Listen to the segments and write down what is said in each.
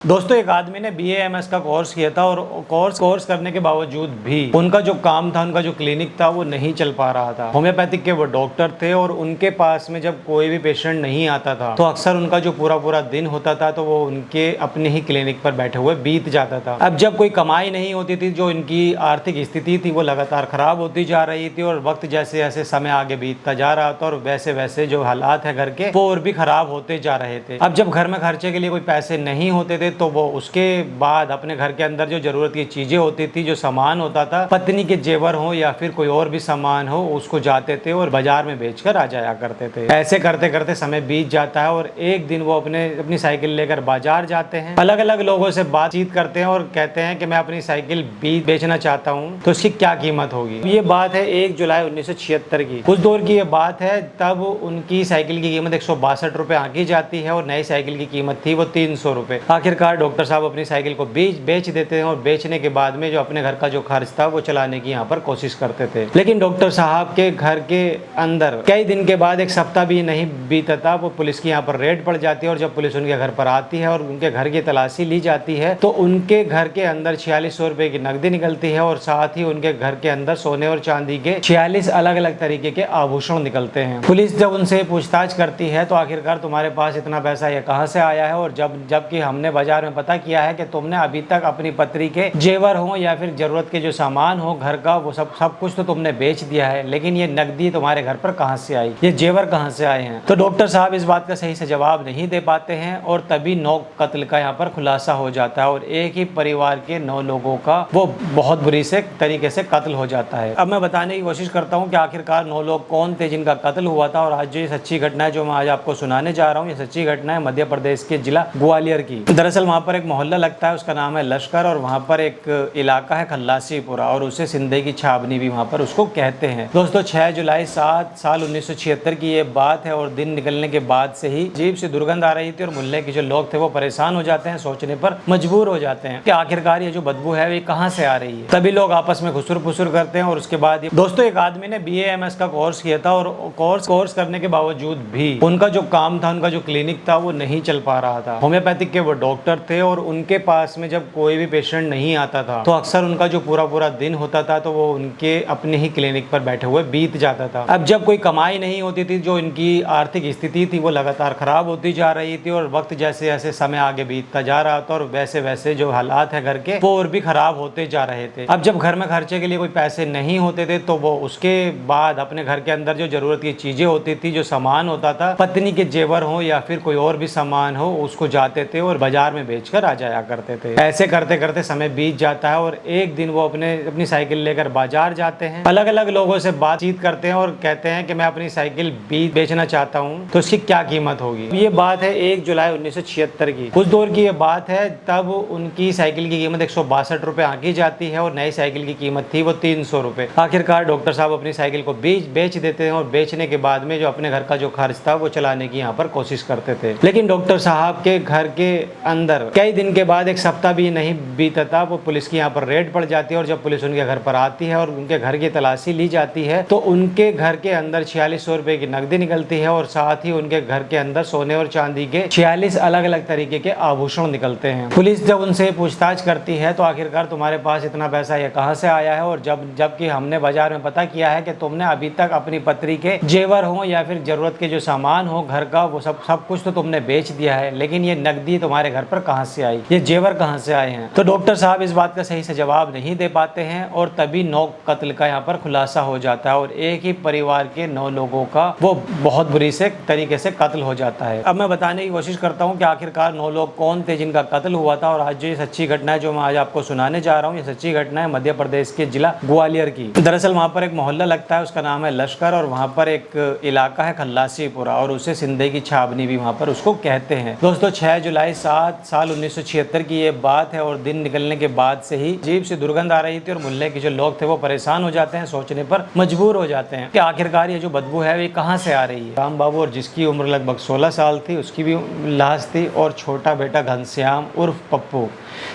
दोस्तों एक आदमी ने BA MS का कोर्स किया था और कोर्स करने के बावजूद भी उनका जो काम था, उनका जो क्लिनिक था वो नहीं चल पा रहा था। होम्योपैथिक के वो डॉक्टर थे और उनके पास में जब कोई भी पेशेंट नहीं आता था तो अक्सर उनका जो पूरा दिन होता था तो वो उनके अपने ही क्लिनिक पर बैठे हुए बीत जाता था। अब जब कोई कमाई नहीं होती थी, जो इनकी आर्थिक स्थिति थी वो लगातार खराब होती जा रही थी और वक्त जैसे जैसे समय आगे बीतता जा रहा था और वैसे वैसे जो हालात है घर के वो और भी खराब होते जा रहे थे। अब जब घर में खर्चे के लिए कोई पैसे नहीं होते थे तो वो उसके बाद अपने घर के अंदर जो जरूरत की चीजें होती थी, जो सामान होता था, पत्नी के जेवर हो या फिर कोई और भी सामान हो, उसको जाते थे और बाजार में बेचकर आ जाया करते थे। ऐसे करते करते समय बीत जाता है और एक दिन वो अपनी साइकिल लेकर बाजार जाते हैं, अलग अलग लोगों से बातचीत करते हैं और कहते हैं कि मैं अपनी साइकिल बेचना चाहता हूँ तो उसकी क्या कीमत होगी। ये बात है 1 जुलाई 1976 की। उस दौर की ये बात है, तब उनकी साइकिल की कीमत 162 रुपए आंकी जाती है और नई साइकिल की कीमत थी वो 300 रुपए। आखिरकार डॉक्टर साहब अपनी साइकिल को बेच देते हैं और बेचने के बाद में जो अपने घर का जो खर्च था वो चलाने की यहाँ पर कोशिश करते थे। लेकिन डॉक्टर साहब के घर के अंदर कई दिन के बाद, एक सप्ताह भी नहीं बीता था, वो पुलिस की यहाँ पर रेड पड़ जाती है और जब पुलिस उनके घर पर आती है और उनके घर की तलाशी ली जाती है तो उनके घर के अंदर 4600 रुपए की नकदी निकलती है और साथ ही उनके घर के अंदर सोने और चांदी के 46 अलग अलग तरीके के आभूषण निकलते हैं। पुलिस जब उनसे पूछताछ करती है तो आखिरकार तुम्हारे पास इतना पैसा ये कहाँ से आया है, और जबकि हमने बाजार में पता किया है कि तुमने अभी तक अपनी पत्नी के जेवर हो या फिर जरूरत के जो सामान हो घर का, वो सब कुछ तो तुमने बेच दिया है, लेकिन ये नकदी तुम्हारे घर पर कहां से आई, ये जेवर कहां से आए हैं। तो डॉक्टर साहब इस बात का सही से जवाब नहीं दे पाते हैं और तभी 9 कत्ल का यहाँ पर खुलासा हो जाता है और एक ही परिवार के 9 लोगों का वो बहुत बुरी से तरीके से कत्ल हो जाता है। अब मैं बताने की कोशिश करता हूँ कि आखिरकार 9 लोग कौन थे जिनका कत्ल हुआ था। और आज जो ये सच्ची घटना है जो मैं आज आपको सुनाने जा रहा हूँ, ये सच्ची घटना है मध्य प्रदेश के जिला ग्वालियर की। दरअसल वहाँ पर एक मोहल्ला लगता है, उसका नाम है लश्कर, और वहाँ पर एक इलाका है खल्लासीपुरा और उसे सिंधे की छावनी भी वहाँ पर उसको कहते हैं। दोस्तों 6 जुलाई 7 साल 1976 की ये बात है और दिन निकलने के बाद से ही अजीब सी दुर्गंध आ रही थी और मोहल्ले के जो लोग थे वो परेशान हो जाते हैं, सोचने पर मजबूर हो जाते हैं कि आखिरकार ये जो बदबू है ये कहाँ से आ रही है। तभी लोग आपस में घुसुर फुसुर करते हैं और उसके बाद दोस्तों एक आदमी ने BA MS का कोर्स किया था और कोर्स करने के बावजूद भी उनका जो काम था, उनका जो क्लिनिक था वो नहीं चल पा रहा था। होम्योपैथिक के वो डॉक्टर थे और उनके पास में जब कोई भी पेशेंट नहीं आता था तो अक्सर उनका जो पूरा दिन होता था तो वो उनके अपने ही क्लिनिक पर बैठे हुए बीत जाता था। अब जब कोई कमाई नहीं होती थी, जो इनकी आर्थिक स्थिति थी वो लगातार खराब होती जा रही थी और वक्त जैसे जैसे समय आगे बीतता जा रहा था और वैसे वैसे जो हालात है घर के वो और भी खराब होते जा रहे थे। अब जब घर में खर्चे के लिए कोई पैसे नहीं होते थे तो वो उसके बाद अपने घर के अंदर जो जरूरत की चीजें होती थी, जो सामान होता था, पत्नी के जेवर हो या फिर कोई और भी सामान हो, उसको जाते थे और बाजार में बेचकर आ जाया करते थे। ऐसे करते करते समय बीत जाता है और एक दिन वो अपनी साइकिल लेकर बाजार जाते हैं, अलग अलग लोगों से बातचीत करते हैं और कहते हैं कि मैं अपनी साइकिल बेचना चाहता हूँ तो उसकी क्या कीमत होगी। ये बात है 1 जुलाई 1976 की। उस दौर की ये बात है, तब उनकी साइकिल की कीमत 162 रुपए आंकी जाती है और नई साइकिल की कीमत थी वो 300 रुपए। आखिरकार डॉक्टर साहब अपनी साइकिल को बेच देते हैं और बेचने के बाद में जो अपने घर का जो खर्च था वो चलाने की यहाँ पर कोशिश करते थे। लेकिन डॉक्टर साहब के घर के अंदर कई दिन के बाद, एक सप्ताह भी नहीं बीता था, वो पुलिस की यहाँ पर रेड पड़ जाती है और जब पुलिस उनके घर पर आती है और उनके घर की तलाशी ली जाती है तो उनके घर के अंदर 4600 रुपए की नकदी निकलती है और साथ ही उनके घर के अंदर सोने और चांदी के 46 अलग अलग तरीके के आभूषण निकलते हैं। पुलिस जब उनसे पूछताछ करती है तो आखिरकार तुम्हारे पास इतना पैसा ये कहाँ से आया है, और जबकि हमने बाजार में पता किया है कि तुमने अभी तक अपनी पत्नी के जेवर हो या फिर जरूरत के जो सामान हो घर का, वो सब कुछ तो तुमने बेच दिया है, लेकिन ये नकदी तुम्हारे घर पर कहाँ से आई, ये जेवर कहाँ से आए हैं। तो डॉक्टर साहब इस बात का सही से जवाब नहीं दे पाते हैं और तभी 9 कत्ल का यहाँ पर खुलासा हो जाता है और एक ही परिवार के 9 लोगों का वो बहुत बुरी से तरीके से कत्ल हो जाता है। अब मैं बताने की कोशिश करता हूँ कि आखिरकार 9 लोग कौन थे जिनका कत्ल हुआ था। और आज जो ये सच्ची घटना है जो मैं आज आपको सुनाने जा रहा हूँ, ये सच्ची घटना है मध्य प्रदेश के जिला ग्वालियर की। दरअसल वहाँ पर एक मोहल्ला लगता है, उसका नाम है लश्कर, और वहाँ पर एक इलाका है खल्लासीपुरा और उसे सिंधे की छावनी भी वहाँ पर उसको कहते हैं। दोस्तों 6 जुलाई 7 साल 1976 की ये बात है और दिन निकलने के बाद से ही अजीब सी दुर्गंध आ रही थी और मोहल्ले के जो लोग थे वो परेशान हो जाते हैं, सोचने पर मजबूर हो जाते हैं कि आखिरकार ये जो बदबू है ये कहाँ से आ रही है। राम बाबू, और जिसकी उम्र लगभग 16 साल थी, उसकी भी लाश थी, और छोटा बेटा घनश्याम उर्फ पप्पू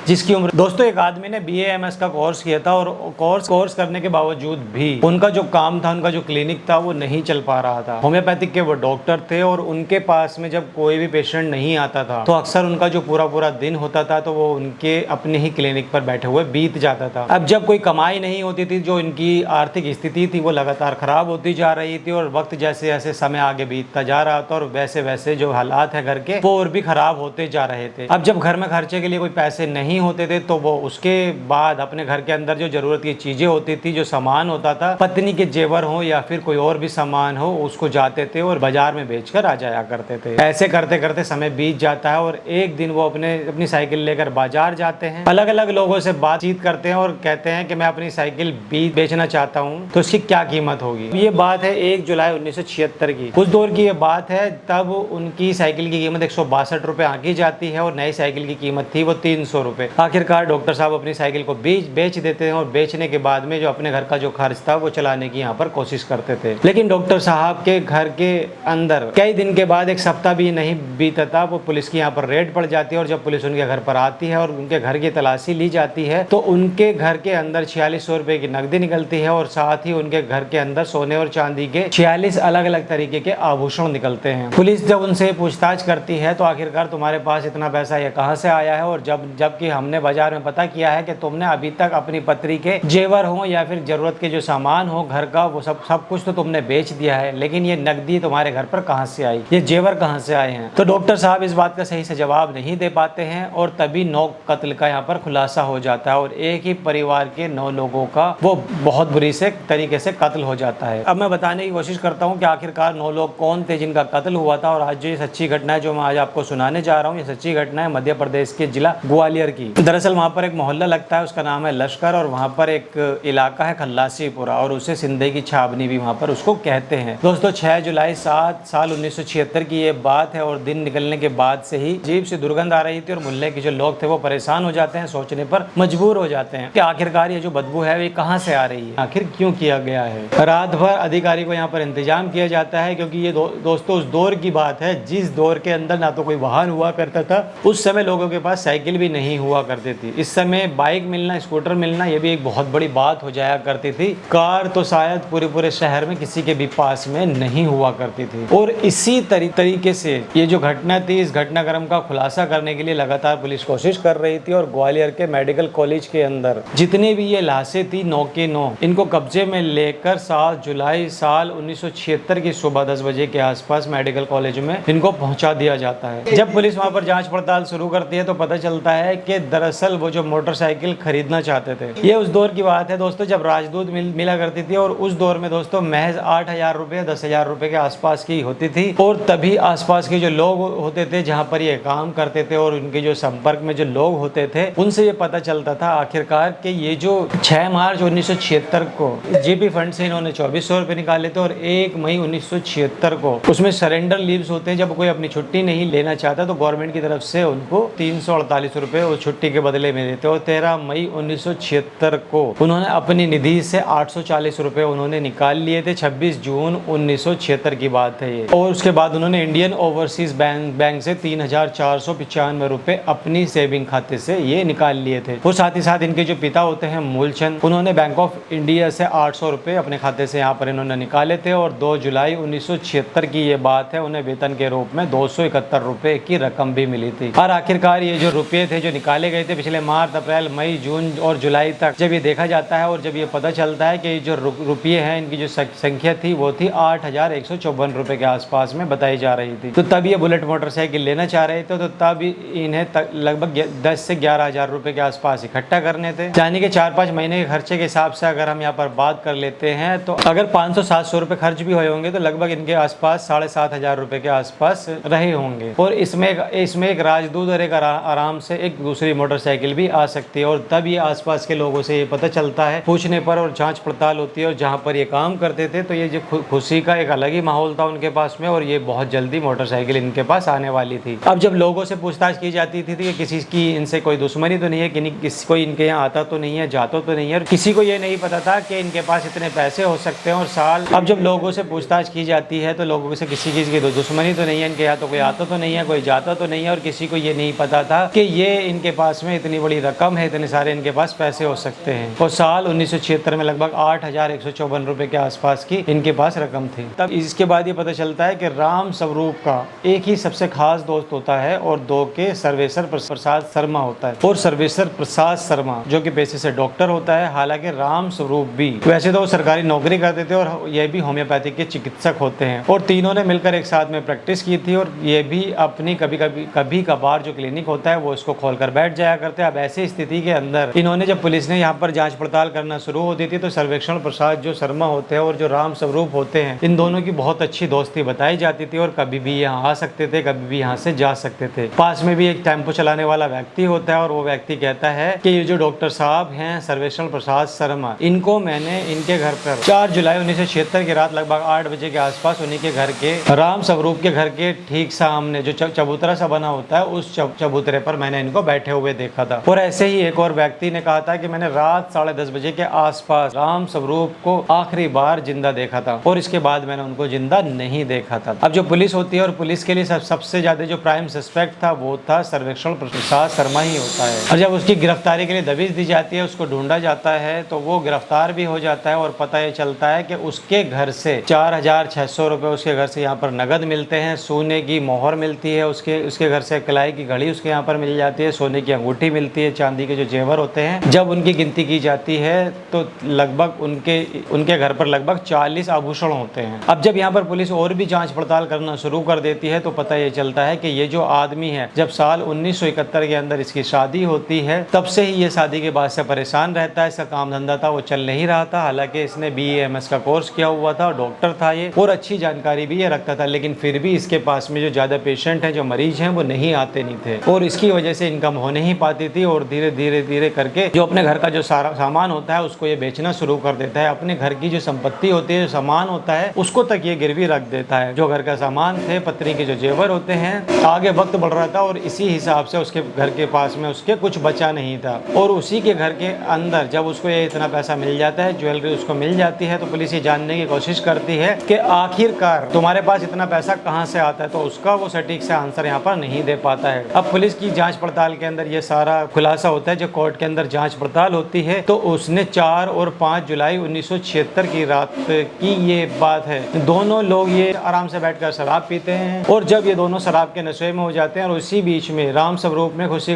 जिसकी उम्र। दोस्तों एक आदमी ने BA MS का कोर्स किया था और कोर्स करने के बावजूद भी उनका जो काम था, उनका जो क्लिनिक था वो नहीं चल पा रहा था। होम्योपैथिक के वो डॉक्टर थे और उनके पास में जब कोई भी पेशेंट नहीं आता था तो अक्सर उनका जो पूरा पूरा दिन होता था तो वो उनके अपने ही क्लिनिक पर बैठे हुए बीत जाता था। अब जब कोई कमाई नहीं होती थी, जो इनकी आर्थिक स्थिति थी वो लगातार खराब होती जा रही थी और वक्त जैसे जैसे समय आगे बीतता जा रहा था और वैसे वैसे जो हालात है घर के वो और भी खराब होते जा रहे थे। अब जब घर में खर्चे के लिए कोई पैसे नहीं होते थे तो वो उसके बाद अपने घर के अंदर जो जरूरत की चीजें होती थी, जो सामान होता था, पत्नी के जेवर हो या फिर कोई और भी सामान हो, उसको जाते थे और बाजार में बेचकर आ जाया करते थे। ऐसे करते करते समय बीत जाता है और एक दिन वो अपनी साइकिल लेकर बाजार जाते हैं, अलग अलग लोगों से बातचीत करते हैं और कहते हैं कि मैं अपनी साइकिल बेचना चाहता हूँ तो उसकी क्या कीमत होगी। ये बात है 1 जुलाई 1976 की। उस दौर की ये बात है, तब उनकी साइकिल की कीमत 162 रुपए आंकी जाती है और नई साइकिल की कीमत थी वो 300 रुपए। आखिरकार डॉक्टर साहब अपनी साइकिल को बेच देते हैं और बेचने के बाद में जो अपने घर का जो खर्च था वो चलाने की यहाँ पर कोशिश करते थे। लेकिन डॉक्टर साहब के घर के अंदर कई दिन के बाद, एक सप्ताह भी नहीं बीता था, वो पुलिस की यहाँ पर रेड पड़ जाती है और जब पुलिस उनके घर पर आती है और उनके घर की तलाशी ली जाती है तो उनके घर के अंदर 4600 रुपए की नकदी निकलती है और साथ ही उनके घर के अंदर सोने और चांदी के 46 अलग अलग तरीके के आभूषण निकलते हैं। पुलिस जब उनसे पूछताछ करती है तो आखिरकार तुम्हारे पास इतना पैसा ये कहाँ से आया है, और जबकि हमने बाजार में पता किया है कि तुमने अभी तक अपनी पत्नी के जेवर हो या फिर जरूरत के जो सामान हो घर का, वो सब कुछ तो तुमने बेच दिया है, लेकिन ये नकदी तुम्हारे घर पर कहाँ से आई, ये जेवर कहाँ से आए हैं। तो डॉक्टर साहब इस बात का सही से जवाब नहीं दे पाते हैं और तभी 9 कत्ल का यहाँ पर खुलासा हो जाता है और एक ही परिवार के 9 लोगों का वो बहुत बुरी से तरीके से कत्ल हो जाता है। अब मैं बताने की कोशिश करता हूँ कि आखिरकार 9 लोग कौन थे जिनका कत्ल हुआ था। और आज जो ये सच्ची घटना है जो मैं आज आपको सुनाने जा रहा हूँ, ये सच्ची घटना है मध्य प्रदेश के जिला ग्वालियर की। दरअसल वहाँ पर एक मोहल्ला लगता है, उसका नाम है लश्कर, और वहाँ पर एक इलाका है खल्लासीपुरा और उसे सिंधे की छावनी भी वहाँ पर उसको कहते हैं। दोस्तों 6 जुलाई 7 साल 1976 की ये बात है और दिन निकलने के बाद से ही अजीब सी दुर्गंध आ रही थी और मोहल्ले के जो लोग थे वो परेशान हो जाते हैं, सोचने पर मजबूर हो जाते हैं कि आखिरकार ये जो बदबू है ये कहाँ से आ रही है, आखिर क्यों किया गया है। रात भर अधिकारी को यहाँ पर इंतजाम किया जाता है क्योंकि ये दोस्तों उस दौर की बात है जिस दौर के अंदर ना तो कोई वाहन हुआ करता था, उस समय लोगों के पास साइकिल भी नहीं हुआ करती थी। इस समय बाइक मिलना, स्कूटर मिलना ये भी एक बहुत बड़ी बात हो जाया करती थी। कार तो शायद पूरे शहर में किसी के भी पास में नहीं हुआ करती थी। और इसी तरीके से ये जो घटना थी, इस घटनाक्रम का खुलासा करने के लिए लगातार पुलिस कोशिश कर रही थी और ग्वालियर के मेडिकल कॉलेज के अंदर जितने भी ये लाशें थी 9 के 9 इनको कब्जे में लेकर 7 जुलाई साल 1976 की सुबह 10 बजे के आसपास मेडिकल कॉलेज में इनको पहुंचा दिया जाता है। जब पुलिस वहां पर जांच पड़ताल शुरू करती है तो पता चलता है कि दरअसल वो जो मोटरसाइकिल खरीदना चाहते थे, ये उस दौर की बात है दोस्तों जब राजदूत मिला करती थी और उस दौर में दोस्तों महज 8,000 रुपए 10,000 रुपए के आसपास की होती थी। और तभी आसपास के जो लोग होते थे जहाँ पर ये काम करते थे और उनके जो संपर्क में जो लोग होते थे उनसे ये पता चलता था आखिरकार कि ये जो 6 मार्च 1976 को जीपी फंड से इन्होंने 2400 रुपए निकाले थे और 1 मई 1976 को उसमें सरेंडर लीव्स होते हैं, जब कोई अपनी छुट्टी नहीं लेना चाहता तो गवर्नमेंट की तरफ से उनको 348 रुपए उस छुट्टी के बदले में देते। और 13 मई 1976 को उन्होंने अपनी निधि से 840 रुपए उन्होंने निकाल लिए थे। 26 जून 1976 की बात है ये। और उसके बाद उन्होंने इंडियन ओवरसीज बैंक से 3,495 रुपए अपनी सेविंग खाते से ये निकाल लिए थे। और साथ ही साथ इनके जो पिता होते हैं मूलचंद, उन्होंने बैंक ऑफ इंडिया से 800 रुपए अपने खाते से यहाँ पर इन्होंने निकाले थे। और 2 जुलाई 1976 की ये बात है, उन्हें वेतन के रूप में 271 रुपए की रकम भी मिली थी। और आखिरकार ये जो रुपए थे जो निकाले गए थे पिछले मार्च, अप्रैल, मई, जून और जुलाई तक जब ये देखा जाता है और जब ये पता चलता है कि जो रुपये हैं इनकी जो संख्या थी वो थी 8,154 रुपए के आसपास में बताई जा रही थी। तो तब ये बुलेट मोटरसाइकिल लेना चाह रहे थे, तो तब इन्हें लगभग 10 से 11,000 रुपए के आसपास इकट्ठा करने थे। यानी कि 4-5 महीने के खर्चे के हिसाब से अगर हम यहाँ पर बात कर लेते हैं तो अगर 500-700 रुपए खर्च भी हुए होंगे तो लगभग इनके आसपास 7,500 रुपए के आसपास रहे होंगे। और इसमें एक राजदूत और एक आराम से एक दूसरी मोटरसाइकिल भी आ सकती है। और तब ये आसपास के लोगों से ये पता चलता है, पूछने पर और जांच पड़ताल होती है और जहाँ पर ये काम करते थे तो ये जो खुशी का एक अलग ही माहौल था उनके पास में और ये बहुत जल्दी मोटरसाइकिल इनके पास आने वाली थी। अब जब लोगों से पूछताछ की जाती थी कि किसी की इनसे कोई दुश्मनी तो नहीं है, किसी कोई इनके यहाँ आता तो नहीं है, जाता तो नहीं है, और किसी को ये नहीं पता था कि इनके पास इतने पैसे हो सकते हैं और साल। अब जब लोगों से पूछताछ की जाती है तो लोगों से किसी की दुश्मनी तो नहीं है, इनके यहाँ तो कोई आता तो नहीं है, कोई जाता तो नहीं है, और किसी को ये नहीं पता था कि ये इनके पास में इतनी बड़ी रकम है, इतने सारे इनके पास पैसे हो सकते हैं। और साल 1976 में लगभग 8,154 रुपए के आसपास की इनके पास रकम थी। तब इसके बाद ये पता चलता है कि राम स्वरूप का एक ही सबसे खास दोस्त होता है और 2 कि सर्वेश्वर प्रसाद शर्मा होता है, और सर्वेश्वर प्रसाद शर्मा जो कि पेशे से डॉक्टर होता है। हालांकि राम स्वरूप भी वैसे तो वो सरकारी नौकरी करते थे और ये भी होम्योपैथी के चिकित्सक होते हैं, और तीनों ने मिलकर एक साथ में प्रैक्टिस की थी, और ये भी अपनी कभी कभार जो क्लिनिक होता है वो इसको खोलकर बैठ जाया करते हैं। अब ऐसी स्थिति के अंदर इन्होंने, जब पुलिस ने यहाँ पर जांच पड़ताल करना शुरू होती थी, तो सर्वेक्षण प्रसाद जो शर्मा होते हैं और जो राम स्वरूप होते हैं, इन दोनों की बहुत अच्छी दोस्ती बताई जाती थी, और कभी भी यहाँ आ सकते थे, कभी भी यहाँ से जा सकते थे। पास में भी एक टेम्पो चलाने वाला व्यक्ति होता है, और वो व्यक्ति कहता है कि ये जो डॉक्टर साहब हैं सर्वेक्षण प्रसाद शर्मा, इनको मैंने इनके घर पर 4 जुलाई 1976 की रात लगभग 8 बजे के आसपास उन्हीं के घर के, राम स्वरूप के घर के ठीक सामने जो चबूतरा सा बना होता है, उस चबूतरे पर मैंने इनको बैठे हुए देखा था। और ऐसे ही एक और व्यक्ति ने कहा था कि मैंने रात 10:30 बजे के आसपास राम स्वरूप को आखिरी बार जिंदा देखा था, और इसके बाद मैंने उनको जिंदा नहीं देखा था। अब जो पुलिस होती है, और पुलिस के लिए सबसे ज्यादा जो प्राइम सस्पेक्ट था वो था सर्वेक्षण प्रसाद शर्मा ही होता है। और जब उसकी गिरफ्तारी के लिए दबिश दी जाती है, उसको ढूंढा जाता है, तो वो गिरफ्तार भी हो जाता है, और पता ये चलता है कि उसके घर से 4,600 रुपए उसके घर से यहाँ पर नगद मिलते हैं, सोने की मोहर मिलती है, उसके घर से कलाई की घड़ी उसके यहाँ पर मिल जाती है, सोने की अंगूठी मिलती है, चांदी के जो जेवर होते हैं, जब उनकी गिनती की जाती है तो लगभग उनके घर पर लगभग 40 आभूषण होते हैं। अब जब यहाँ पर पुलिस और भी जांच पड़ताल करना शुरू कर देती है, तो पता ये चलता है कि ये जो आदमी है, जब साल 1971 के अंदर इसकी शादी होती है, तब से ही ये शादी के बाद से परेशान रहता है। इसका काम धंधा था वो चल नहीं रहा था। हालांकि इसने BAMS का कोर्स किया हुआ था, डॉक्टर था ये, और अच्छी जानकारी भी ये रखता था, लेकिन फिर भी इसके पास में जो ज्यादा पेशेंट हैं, जो मरीज हैं, वो नहीं आते नहीं थे, और इसकी वजह से इनकम हो नहीं पाती थी। और धीरे धीरे करके जो अपने घर का जो सारा सामान होता है उसको ये बेचना शुरू कर देता है। अपने घर की जो संपत्ति होती है, जो सामान होता है, उसको तक ये गिरवी रख देता है। जो घर का सामान थे, पत्नी के जो जेवर होते हैं, आगे वक्त बढ़ रहा था और इसी हिसाब से उसके घर के पास में उसके कुछ बचा नहीं था। और उसी के घर के अंदर जब उसको ये इतना पैसा मिल जाता है, ज्वेलरी उसको मिल जाती है, तो पुलिस ये जानने की कोशिश करती है कि आखिरकार तुम्हारे पास इतना पैसा कहाँ से आता है, तो उसका वो सटीक से आंसर यहाँ पर नहीं दे पाता है। अब पुलिस की जांच पड़ताल के अंदर ये सारा खुलासा होता है। जो कोर्ट के अंदर जांच पड़ताल होती है, तो उसने 4 और 5 जुलाई 1976 की रात की ये बात है। दोनों लोग ये आराम से बैठकर शराब पीते हैं, और जब ये दोनों शराब के नशे में हो जाते हैं, और उसी बीच में राम स्वरूप में खुशी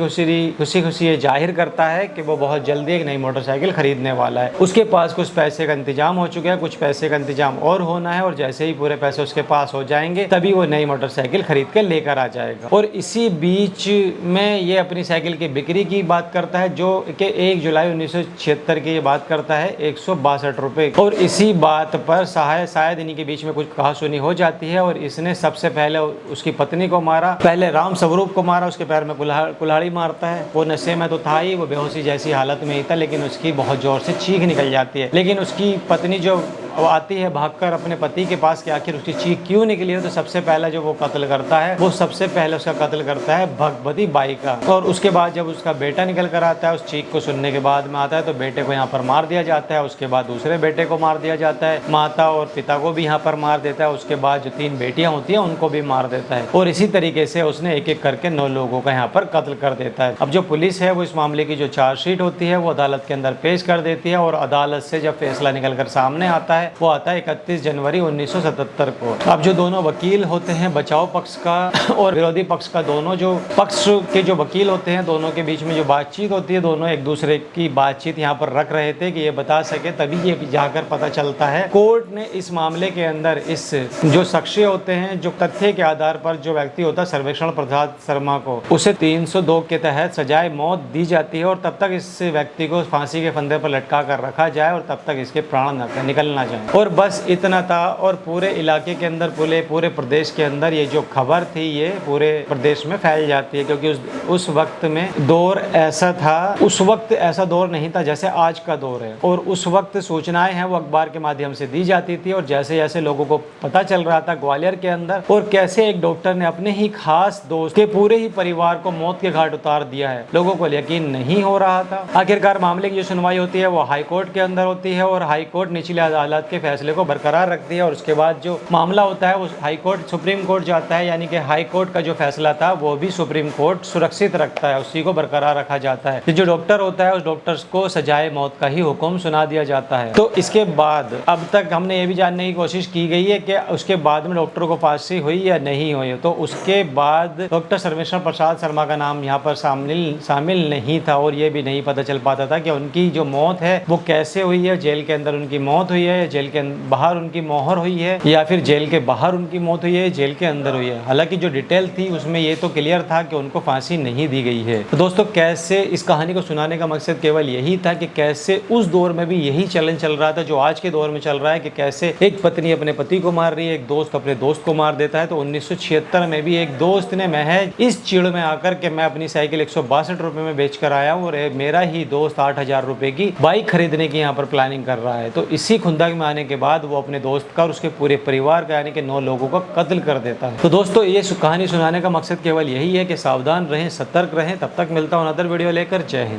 खुशी ये जाहिर करता है कि वो बहुत जल्दी एक नई मोटरसाइकिल खरीदने वाला है। उसके पास कुछ पैसे का इंतजाम हो चुका है, कुछ पैसे का इंतजाम और होना है, और जैसे ही पूरे पैसे उसके पास हो जाएंगे, तभी वो नई मोटरसाइकिल खरीद कर लेकर आ जाएगा। और इसी बीच में ये अपनी साइकिल की बिक्री की बात करता है, जो कि 1 जुलाई 1976 की ये बात करता है 162 रुपए। और इसी बात पर शायद इन्हीं के बीच में कुछ कहासुनी हो जाती है, और इसने सबसे पहले उसकी पत्नी को मारा, पहले राम स्वरूप को मारा, उसके पैर में कुल्हाड़ी मारता है। वो नशे में तो था ही, वो बेहोशी जैसी हालत में ही था, लेकिन उसकी बहुत जोर से चीख निकल जाती है। लेकिन उसकी पत्नी जो आती है भागकर अपने पति के पास कि आखिर उसकी चीख क्यों निकली है, तो सबसे पहला जो वो कत्ल करता है, वो सबसे पहले उसका कत्ल करता है भगवती बाई का। और उसके बाद जब उसका बेटा निकल कर आता है, उस चीख को सुनने के बाद में आता है, तो बेटे को यहाँ पर मार दिया जाता है। उसके बाद दूसरे बेटे को मार दिया जाता है, माता और पिता को भी यहाँ पर मार देता है। उसके बाद जो 3 बेटियां होती हैं उनको भी मार देता है, और इसी तरीके से उसने एक एक करके 9 लोगों का यहाँ पर कत्ल कर देता है। अब जो पुलिस है वो इस मामले की जो चार्जशीट होती है वो अदालत के अंदर पेश कर देती है, और अदालत से जब फैसला निकल कर सामने आता है, वो आता है 31 जनवरी 1977 को। अब जो दोनों वकील होते हैं, बचाव पक्ष का और विरोधी पक्ष का, दोनों जो पक्ष के जो वकील होते हैं, दोनों के बीच में जो बातचीत होती है, दोनों एक दूसरे की बातचीत यहाँ पर रख रहे थे कि ये बता सके, तभी ये जाकर पता चलता है। कोर्ट ने इस मामले के अंदर इस जो साक्ष्य होते हैं, जो तथ्य के आधार पर जो व्यक्ति होता है सर्वेक्षण प्रसाद शर्मा को, उसे 302 के तहत सजाए मौत दी जाती है, और तब तक इस व्यक्ति को फांसी के फंदे पर लटका कर रखा जाए, और तब तक इसके प्राण निकल ना जाए। और बस इतना था, और पूरे इलाके के अंदर, पूरे प्रदेश के अंदर ये जो खबर थी ये पूरे प्रदेश में फैल जाती है, क्योंकि उस वक्त में दौर ऐसा था, उस वक्त ऐसा दौर नहीं था जैसे आज का दौर है। और उस वक्त सूचनाएं हैं वो अखबार के माध्यम से दी जाती थी, और जैसे जैसे लोगों को पता चल रहा था ग्वालियर के अंदर, और कैसे एक डॉक्टर ने अपने ही खास दोस्त के पूरे ही परिवार को मौत के घाट उतार दिया है, लोगों को यकीन नहीं हो रहा था। आखिरकार मामले की जो सुनवाई होती है वो हाई कोर्ट के अंदर होती है, और हाई कोर्ट निचली अदालत के फैसले को बरकरार रखती है, और उसके बाद जो मामला होता है वो हाई कोर्ट सुप्रीम कोर्ट जाता है, यानी कि हाई कोर्ट का जो फैसला था वो भी सुप्रीम कोर्ट सुरक्षित रखता है, उसी को बरकरार रखा जाता है। जो डॉक्टर होता है उस डॉक्टर को सजाए मौत का ही हुक्म सुना दिया जाता है। तो इसके बाद अब तक हमने ये भी जानने की कोशिश की गई है कि उसके बाद में डॉक्टर को फांसी हुई या नहीं हुई। तो उसके बाद डॉक्टर सर्वेश्वर प्रसाद शर्मा का नाम यहाँ पर शामिल नहीं था और ये भी नहीं पता चल पाता था कि उनकी जो मौत है वो कैसे हुई है, जेल के अंदर उनकी मौत हुई है, जेल के बाहर उनकी मोहर हुई है, या फिर जेल के बाहर उनकी मौत हुई है, जेल के अंदर हुई है। हालांकि जो डिटेल थी उसमें ये तो क्लियर था कि उनको फांसी नहीं दी गई है। तो दोस्तों कैसे इस कहानी को सुनाने का मकसद केवल यही था कि कैसे उस दौर में भी यही चलन चल रहा था जो आज के दौर में चल रहा है कि कैसे एक पत्नी अपने पति को मार रही है, एक दोस्त अपने दोस्त को मार देता है। तो 1976 में भी एक दोस्त ने महज इस चिड़ में आकर के मैं अपनी साइकिल 162 रुपए में बेच कर आया हूँ और मेरा ही दोस्त 8,000 रुपए की बाइक खरीदने की यहाँ पर प्लानिंग कर रहा है। तो इसी खुंदक में आने के बाद वो अपने दोस्त का और उसके पूरे परिवार का यानी कि 9 लोगों का कत्ल कर देता है। तो दोस्तों ये कहानी सुनाने का मकसद केवल यही है कि सावधान रहें, सतर्क रहें। तब तक मिलता हूँ अदर वीडियो लेकर। जय हिंद।